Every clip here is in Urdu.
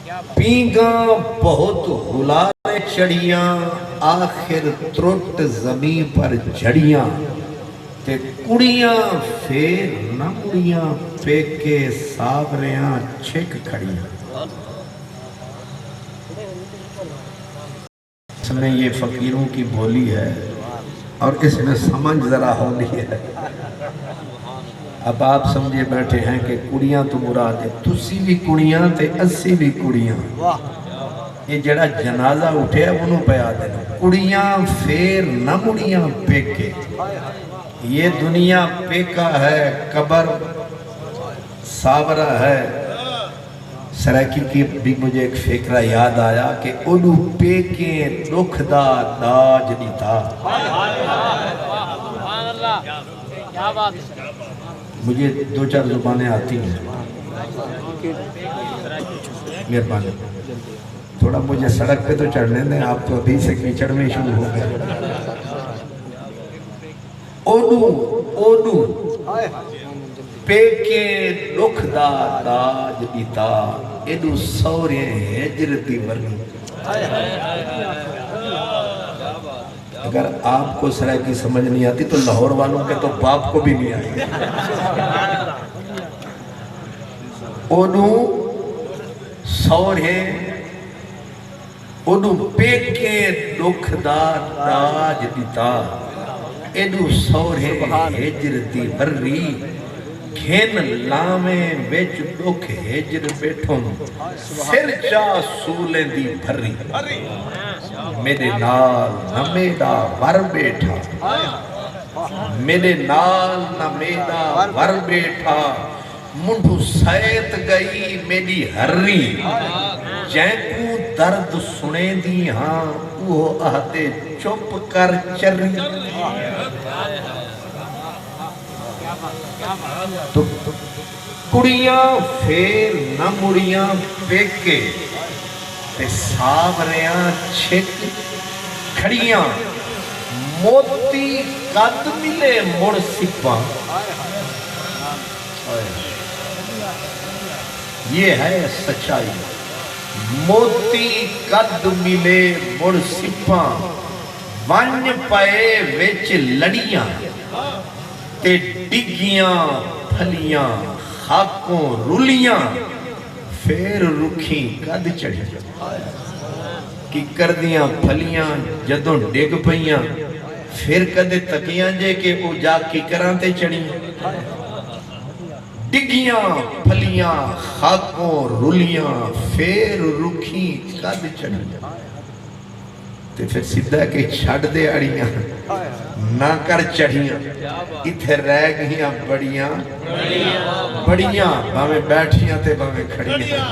پینگا بہت غلال چڑیاں آخر ترٹ زمین پر جھڑیاں تے کڑیاں پھر نہ مڑیاں پیکے سابریاں چھک کھڑیاں. اس میں یہ فقیروں کی بولی ہے اور اس میں سمجھ ذرا ہولی ہے. اب آپ سمجھے بیٹھے ہیں کہ کڑیاں تو مراد ہے, تسی بھی کڑیاں تے اسی بھی کڑیاں. یہ جڑا جنازہ اٹھے انہوں پہ آتے ہیں کڑیاں پھر نہ مڑیاں پیکے. یہ دنیا پیکا ہے, قبر سابرہ ہے. سرائکی کی بھی مجھے ایک فکرہ یاد آیا کہ انہوں پیکیں دکھ دا داج نہیں تھا. مجھے دو چار زبانیں آتی ہیں, مہربانی تھوڑا مجھے سڑک پہ تو چڑھنے دیں, آپ تو ابھی سے کیچڑ میں شروع ہو گئے. اونو پیکے دکھ دا داج دیتا ایڈو سورے ہجرتی ورنی. اگر آپ کو سرائکی سمجھ نہیں آتی تو لاہور والوں کے تو باپ کو بھی نہیں آئی. اونو سورے اونو پیکے دکھ دا داج دیتا ایڈو سورے ہجرتی ورنی. کھین لامیں بیچ دکھ ہجر بیٹھوں پھر جا سولیں دی بھری. میرے نال نہ میڈا ور بیٹھا, میرے نال نہ میڈا ور بیٹھا, منڈو سیت گئی میری ہری. جائیں کو درد سنے دی ہاں وہ آتے چپ کر چری. تو کڑیاں پھر نہ مڑیاں پیکے تے سابریاں چھک کھڑیاں. موتی قد ملے مڑ سپاں. یہ ہے سچائی. موتی قد ملے مڑ سپاں, ون پائے وچ لڑیاں تے ڈگیاں پھلیاں خاکوں رولیاں پھر رکھی قد چڑھیاں. کی کردیاں پھلیاں جدوں ڈگ پئیاں پھر کدے تکیاں جے کہ او جا کی کرانتے چڑھیاں. ڈگیاں پھلیاں خاکوں رولیاں پھر رکھی قد چڑھیاں. تے پھر سیدھا کہ چھڑ دے اڑیاں نہ کر چڑھیاں. اتھے رہ گئیاں بڑیاں بڑیاں باویں بیٹھیاں تے باویں کھڑیاں.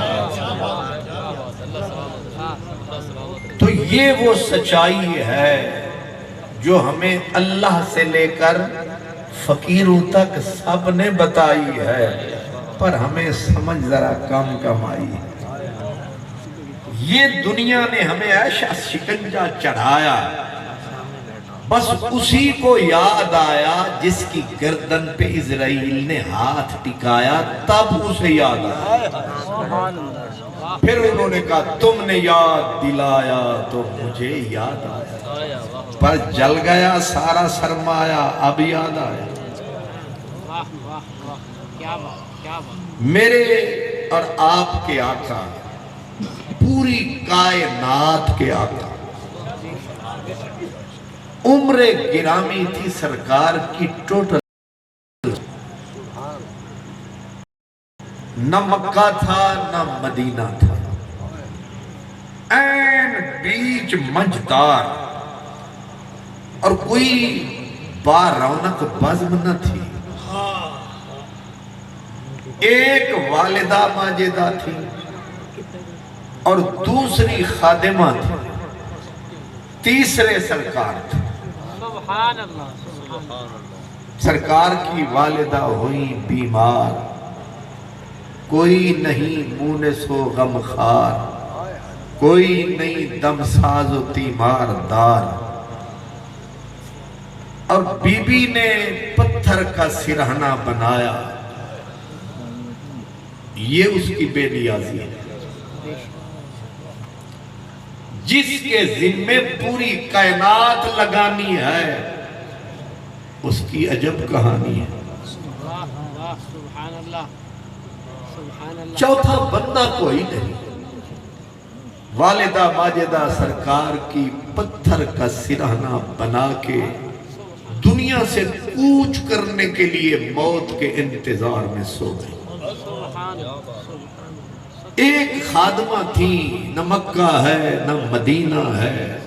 تو یہ وہ سچائی ہے جو ہمیں اللہ سے لے کر فقیروں تک سب نے بتائی ہے, پر ہمیں سمجھ ذرا کم آئی. یہ دنیا نے ہمیں ایسا شکنجہ چڑھایا, بس اسی کو یاد آیا جس کی گردن پہ اسرائیل نے ہاتھ ٹکایا, تب اسے یاد آیا. پھر انہوں نے کہا تم نے یاد دلایا تو مجھے یاد آیا, پر جل گیا سارا سرمایہ اب یاد آیا. میرے اور آپ کے آقا, پوری کائنات کے آقا, عمر گرامی تھی سرکار کی ٹوٹل. نہ مکہ تھا نہ مدینہ تھا, این بیچ منجدار, اور کوئی بارونق بزم نہ تھی. ایک والدہ ماجدہ تھی اور دوسری خادمہ تھی, تیسرے سرکار تھے. سرکار کی والدہ ہوئی بیمار, کوئی نہیں مونس و غمخار, کوئی نہیں دم ساز و تیمار دار. اور بی بی نے پتھر کا سرہنہ بنایا, یہ اس کی بے نیازی ہے. جس کے ذمے پوری کائنات لگانی ہے اس کی عجب کہانی ہے۔ چوتھا بندہ کوئی نہیں، والدہ ماجدہ سرکار کی پتھر کا سرہانہ بنا کے دنیا سے کوچ کرنے کے لیے موت کے انتظار میں سو گئی۔ ایک خادمہ تھی، نہ مکہ ہے نہ مدینہ ہے،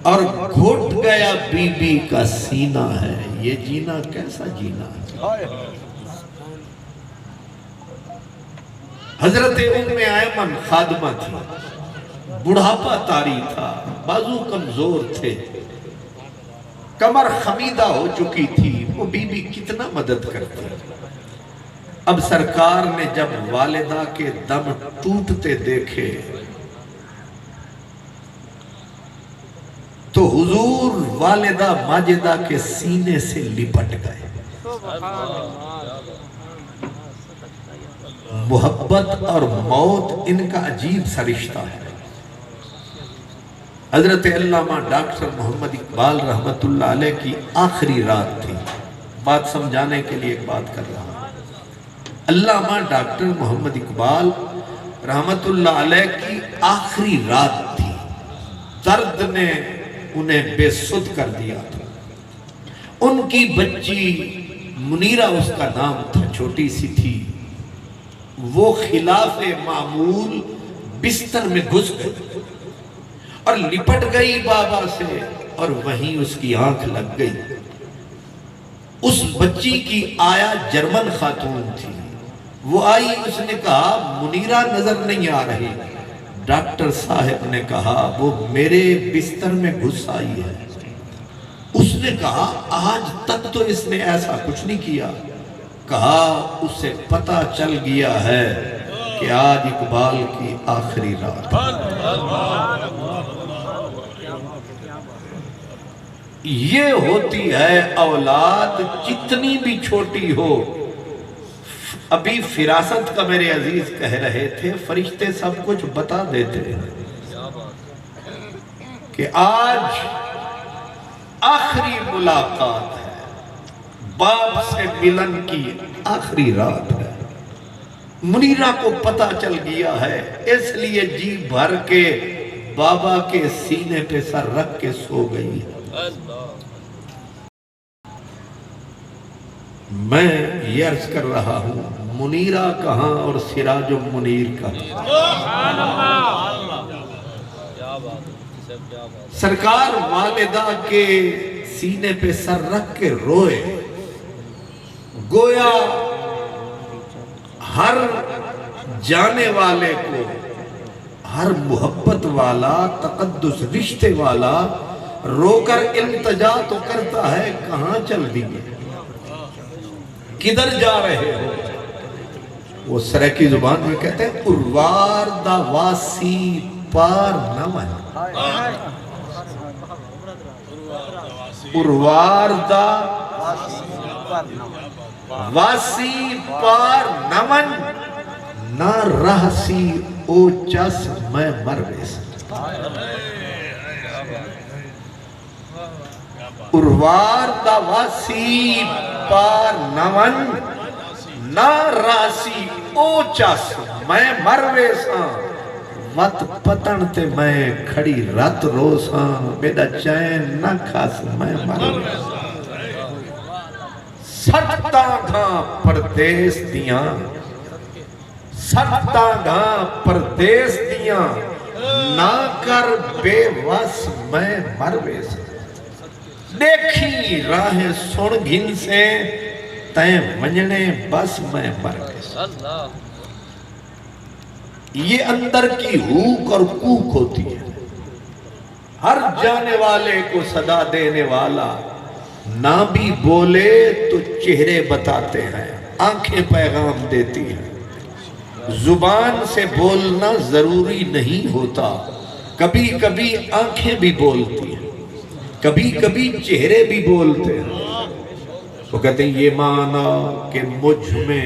اور گھٹ گیا بی بی کا سینہ ہے۔ یہ جینا کیسا جینا ہے؟ حضرت ام ایمن خادمہ تھی، بڑھاپا طاری تھا، بازو کمزور تھے، کمر خمیدہ ہو چکی تھی، وہ بی بی کتنا مدد کرتی۔ اب سرکار نے جب والدہ کے دم ٹوٹتے دیکھے تو حضور والدہ ماجدہ کے سینے سے لپٹ گئے۔ محبت اور موت ان کا عجیب سا رشتہ ہے۔ حضرت علامہ ڈاکٹر محمد اقبال رحمت اللہ علیہ کی آخری رات تھی، بات سمجھانے کے لیے ایک بات کر رہا ہوں۔ علامہ ڈاکٹر محمد اقبال رحمت اللہ علیہ کی آخری رات تھی، درد نے انہیں بے سدھ کر دیا تھا۔ ان کی بچی منیرہ اس کا نام تھا، چھوٹی سی تھی، وہ خلاف معمول بستر میں گھس گئی اور لپٹ گئی بابا سے، اور وہیں اس کی آنکھ لگ گئی۔ اس بچی کی آیا جرمن خاتون تھی، وہ آئی، اس نے کہا منیرہ نظر نہیں آ رہی۔ ڈاکٹر صاحب نے کہا وہ میرے بستر میں گھس آئی ہے۔ اس نے کہا آج تک تو اس نے ایسا کچھ نہیں کیا۔ کہا اسے پتہ چل گیا ہے کہ آج اقبال کی آخری رات۔ یہ ہوتی ہے اولاد، جتنی بھی چھوٹی ہو۔ ابھی فراست کا میرے عزیز کہہ رہے تھے، فرشتے سب کچھ بتا دیتے ہیں کہ آج آخری ملاقات ہے، باپ سے ملن کی آخری رات ہے۔ منیرہ کو پتہ چل گیا ہے، اس لیے جی بھر کے بابا کے سینے پہ سر رکھ کے سو گئی ہے۔ میں یہ عرض کر رہا ہوں، منیرہ کہاں اور سراج منیر کہاں؟ سرکار والدہ کے سینے پہ سر رکھ کے روئے، گویا ہر جانے والے کو، ہر محبت والا، تقدس رشتے والا رو کر التجا تو کرتا ہے، کہاں چل دیئے، کدھر جا رہے ہو؟ وہ سرائیکی زبان میں کہتے ہیں اروار دا واسی پار نمن، اروار دا واسی پار نمن، نہ رہسی او چس میں مرویس۔ اروار دا واسی پار نمن، نہ راسی او چس میں مرویساں، وط پتن تے میں کھڑی رات روساں، بیدا چین نہ کھاس میں مرویساں۔ سٹھتا گھاں پردیس دیاں، سٹھتا گھاں پردیس دیاں، نہ کر بے وس میں مرویساں۔ دیکھی راہیں سن گھن سے تین ونجنے بس میں مر گئے۔ یہ اندر کی ہوک اور کوک ہوتی ہے، ہر جانے والے کو صدا دینے والا، نہ بھی بولے تو چہرے بتاتے ہیں، آنکھیں پیغام دیتی ہیں۔ زبان سے بولنا ضروری نہیں ہوتا، کبھی کبھی آنکھیں بھی بولتی ہیں، کبھی کبھی چہرے بھی بولتے ہیں۔ وہ کہتے ہیں یہ مانا کہ مجھ میں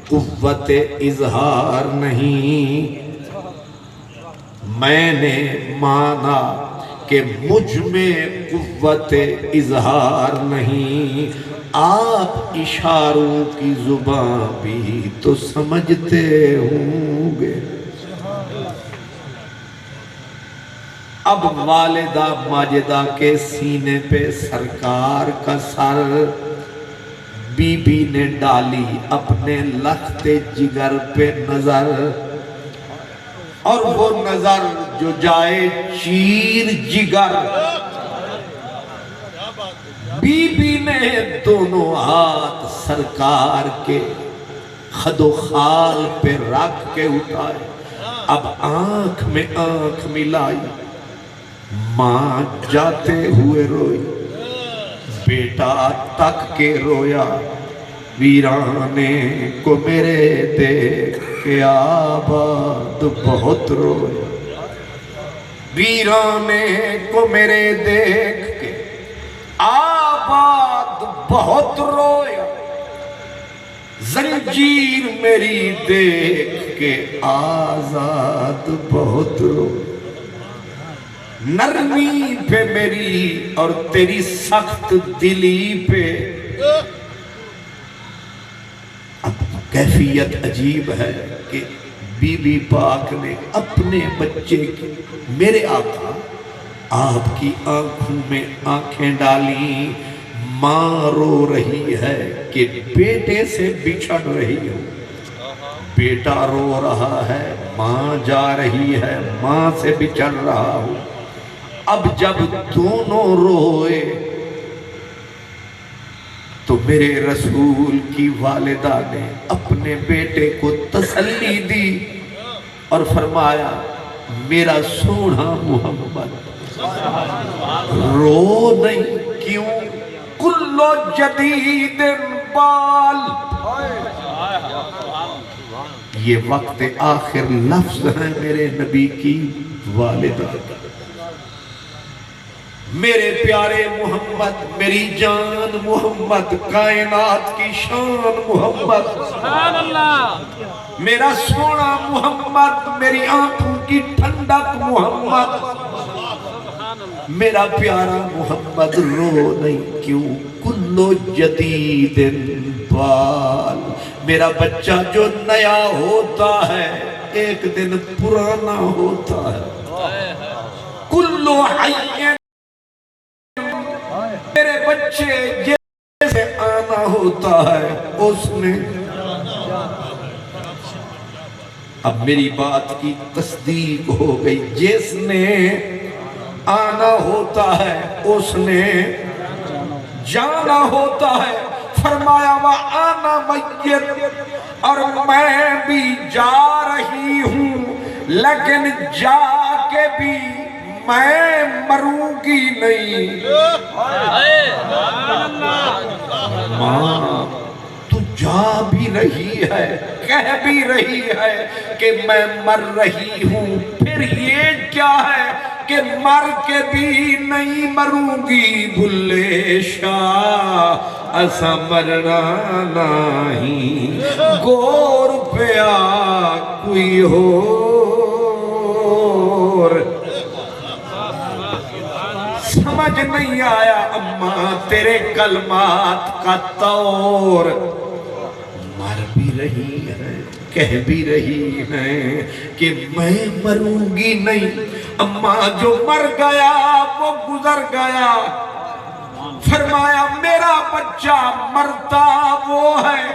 قوت اظہار نہیں، میں نے مانا کہ مجھ میں قوت اظہار نہیں، آپ اشاروں کی زبان بھی تو سمجھتے ہوں گے۔ اب والدہ ماجدہ کے سینے پہ سرکار کا سر، بی بی نے ڈالی اپنے لخت جگر پہ نظر، اور وہ نظر جو جائے چیر جگر، بی بی نے دونوں ہاتھ سرکار کے خد و خال پہ رکھ کے اٹھائے، اب آنکھ میں آنکھ ملائی، ماں جاتے ہوئے روئی، بیٹا تک کے رویا، ویرانے کو میرے دیکھ کے آباد بہت رویا، ویرانے کو میرے دیکھ کے آباد بہت رویا، زنجیر میری دیکھ کے آزاد بہت رویا، نرمی پہ میری اور تیری سخت دلی پہ۔ اب کیفیت عجیب ہے کہ بی بی پاک نے اپنے بچے کی، میرے آقا آپ کی آنکھوں میں آنکھیں ڈالی، ماں رو رہی ہے کہ بیٹے سے بچھڑ رہی ہو، بیٹا رو رہا ہے ماں جا رہی ہے ماں سے بچھڑ رہا ہو۔ اب جب دونوں روئے تو میرے رسول کی والدہ نے اپنے بیٹے کو تسلی دی اور فرمایا، میرا سونا محمد رو نہیں کیوں، کلو جدید بال۔ یہ وقت آخر لفظ ہے میرے نبی کی والدہ، میرے پیارے محمد، میری جان محمد، کائنات کی شان محمد، سبحان اللہ، میرا سونا محمد، میری آنکھوں کی ٹھنڈک محمد، میرا پیارا محمد رو نہیں کیوں، کلو جدید بال، میرا بچہ جو نیا ہوتا ہے ایک دن پرانا ہوتا ہے، کلو حی، میرے بچے جیسے آنا ہوتا ہے اس نے۔ اب میری بات کی تصدیق ہو گئی، جس نے آنا ہوتا ہے اس نے جانا ہوتا ہے۔ فرمایا وَأَنَا مَيِّتٌ، اور میں بھی جا رہی ہوں، لیکن جا کے بھی میں مروں گی نہیں۔ ماں تو جا بھی رہی ہے، کہہ بھی رہی ہے کہ میں مر رہی ہوں، پھر یہ کیا ہے کہ مر کے بھی نہیں مروں گی، بھلے شاہ اسا مرنا نہیں، گور پیا کوئی اور۔ سمجھ نہیں آیا اماں تیرے کلمات کا طور، مر بھی رہی ہے، کہہ بھی رہی ہے کہ میں مروں گی نہیں۔ اماں جو مر گیا وہ گزر گیا، فرمایا میرا بچہ مرتا وہ ہے